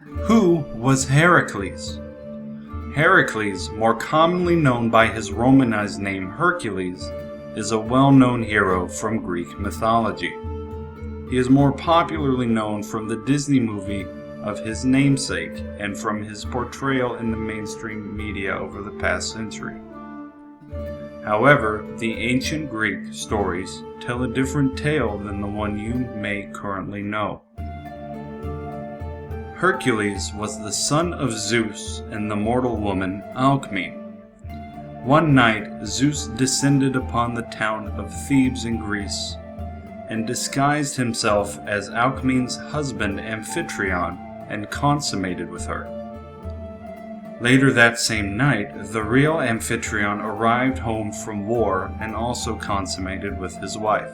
Who was Heracles? Heracles, more commonly known by his Romanized name Hercules, is a well-known hero from Greek mythology. He is more popularly known from the Disney movie of his namesake and from his portrayal in the mainstream media over the past century. However, the ancient Greek stories tell a different tale than the one you may currently know. Hercules was the son of Zeus and the mortal woman Alcmene. One night, Zeus descended upon the town of Thebes in Greece and disguised himself as Alcmene's husband Amphitryon and consummated with her. Later that same night, the real Amphitryon arrived home from war and also consummated with his wife.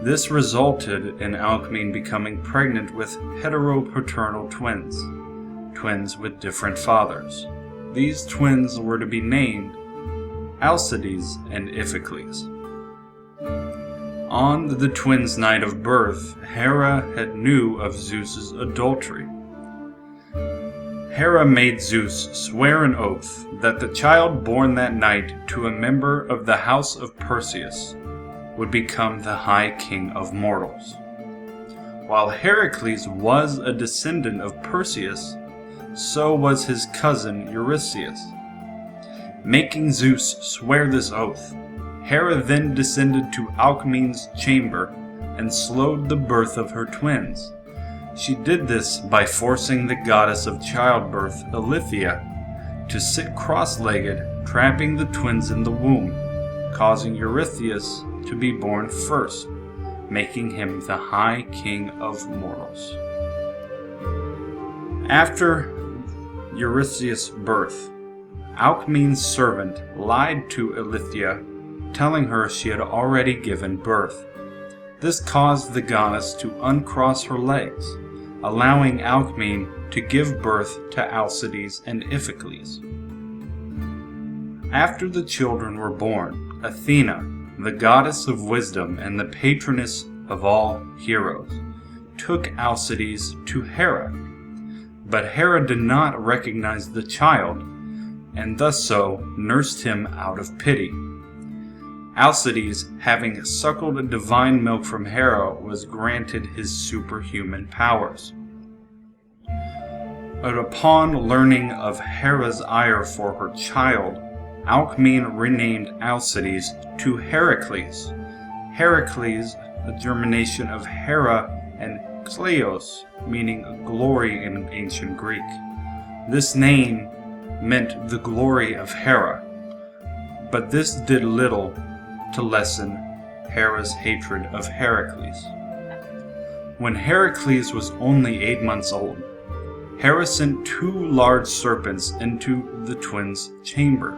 This resulted in Alcmene becoming pregnant with heteropaternal twins with different fathers. These twins were to be named Alcides and Iphicles. On the twins' night of birth, Hera had knew of Zeus's adultery. Hera made Zeus swear an oath that the child born that night to a member of the house of Perseus would become the High King of Mortals. While Heracles was a descendant of Perseus, so was his cousin Eurystheus. Making Zeus swear this oath, Hera then descended to Alcmene's chamber and slowed the birth of her twins. She did this by forcing the goddess of childbirth, Ilithyia, to sit cross-legged, trapping the twins in the womb, causing Eurystheus to be born first, making him the High King of Mortals. After Eurystheus' birth, Alcmene's servant lied to Ilithyia, telling her she had already given birth. This caused the goddess to uncross her legs, allowing Alcmene to give birth to Alcides and Iphicles. After the children were born, Athena, the goddess of wisdom and the patroness of all heroes, took Alcides to Hera. But Hera did not recognize the child, and thus so nursed him out of pity. Alcides, having suckled divine milk from Hera, was granted his superhuman powers. But upon learning of Hera's ire for her child, Alcmene renamed Alcides to Heracles. Heracles, a germination of Hera and Kleos, meaning glory in ancient Greek. This name meant the glory of Hera, but this did little to lessen Hera's hatred of Heracles. When Heracles was only 8 months old, Hera sent 2 large serpents into the twins' chamber.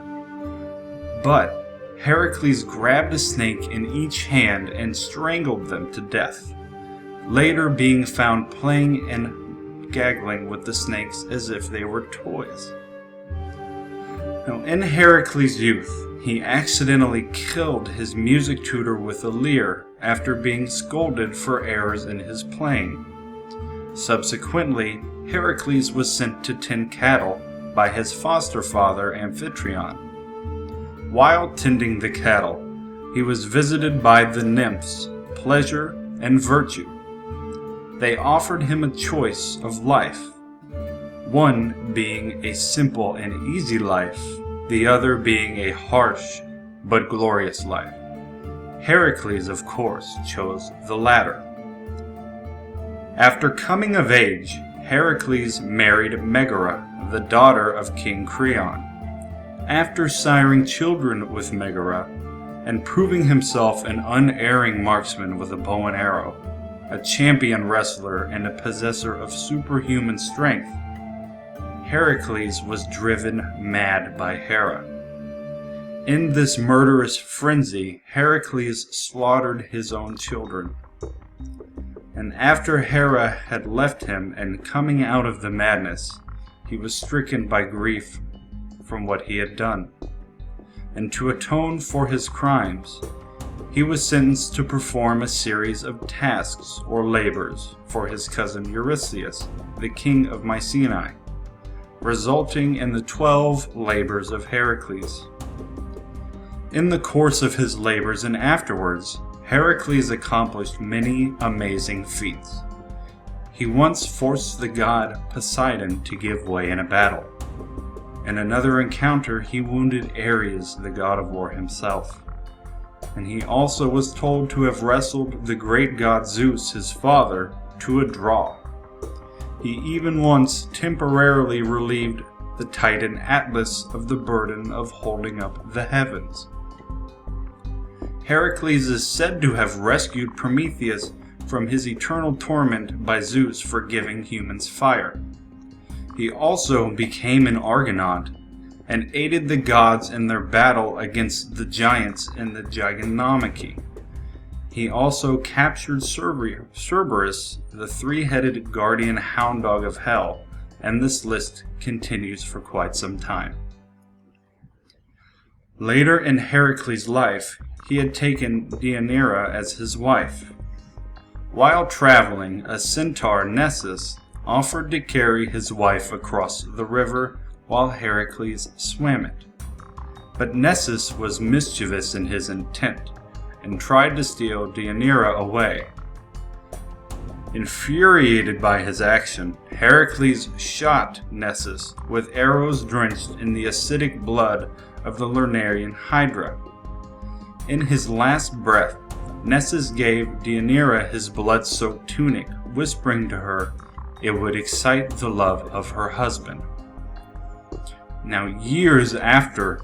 But Heracles grabbed a snake in each hand and strangled them to death, later being found playing and giggling with the snakes as if they were toys. Now, in Heracles' youth, he accidentally killed his music tutor with a lyre after being scolded for errors in his playing. Subsequently, Heracles was sent to tend cattle by his foster father Amphitryon. While tending the cattle, he was visited by the nymphs, Pleasure and Virtue. They offered him a choice of life, one being a simple and easy life, the other being a harsh but glorious life. Heracles, of course, chose the latter. After coming of age, Heracles married Megara, the daughter of King Creon. After siring children with Megara, and proving himself an unerring marksman with a bow and arrow, a champion wrestler and a possessor of superhuman strength, Heracles was driven mad by Hera. In this murderous frenzy, Heracles slaughtered his own children. And after Hera had left him and coming out of the madness, he was stricken by grief from what he had done. And to atone for his crimes, he was sentenced to perform a series of tasks or labors for his cousin Eurystheus, the king of Mycenae, resulting in the 12 labors of Heracles. In the course of his labors and afterwards, Heracles accomplished many amazing feats. He once forced the god Poseidon to give way in a battle. In another encounter, he wounded Ares, the god of war himself. And he also was told to have wrestled the great god Zeus, his father, to a draw. He even once temporarily relieved the Titan Atlas of the burden of holding up the heavens. Heracles is said to have rescued Prometheus from his eternal torment by Zeus for giving humans fire. He also became an Argonaut and aided the gods in their battle against the giants in the Gigantomachy. He also captured Cerberus, the three-headed guardian hound dog of hell, and this list continues for quite some time. Later in Heracles' life, he had taken Deianira as his wife. While traveling, a centaur, Nessus, offered to carry his wife across the river while Heracles swam it. But Nessus was mischievous in his intent and tried to steal Deianira away. Infuriated by his action, Heracles shot Nessus with arrows drenched in the acidic blood of the Lernaean Hydra. In his last breath, Nessus gave Deianira his blood-soaked tunic, whispering to her it would excite the love of her husband. Now, years after,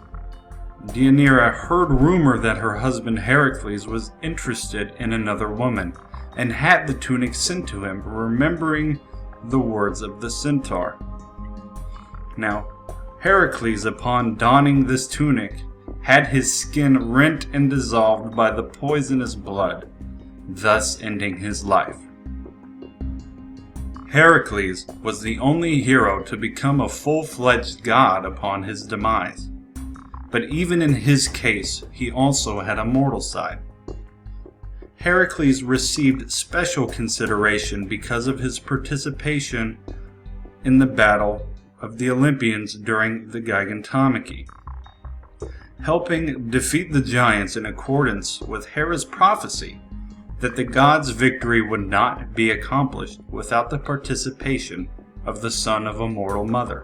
Deianira heard rumor that her husband Heracles was interested in another woman, and had the tunic sent to him, remembering the words of the centaur. Now, Heracles, upon donning this tunic, had his skin rent and dissolved by the poisonous blood, thus ending his life. Heracles was the only hero to become a full-fledged god upon his demise. But even in his case, he also had a mortal side. Heracles received special consideration because of his participation in the battle of the Olympians during the Gigantomachy, helping defeat the giants in accordance with Hera's prophecy that the gods' victory would not be accomplished without the participation of the son of a mortal mother.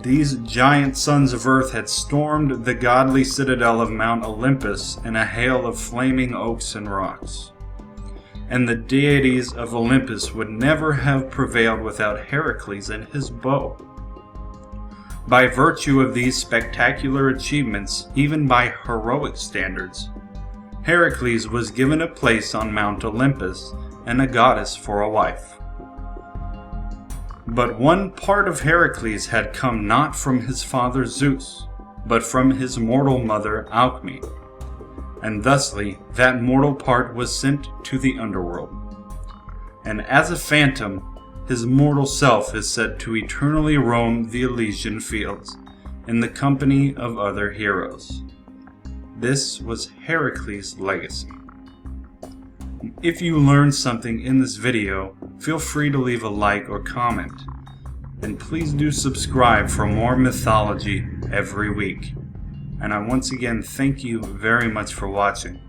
These giant sons of earth had stormed the godly citadel of Mount Olympus in a hail of flaming oaks and rocks. And the deities of Olympus would never have prevailed without Heracles and his bow. By virtue of these spectacular achievements, even by heroic standards, Heracles was given a place on Mount Olympus and a goddess for a wife. But one part of Heracles had come not from his father Zeus, but from his mortal mother Alcmene, and thusly that mortal part was sent to the underworld. And as a phantom, his mortal self is said to eternally roam the Elysian fields in the company of other heroes. This was Heracles' legacy. If you learned something in this video, feel free to leave a like or comment. And please do subscribe for more mythology every week. And I once again thank you very much for watching,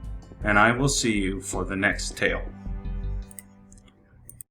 and I will see you for the next tale.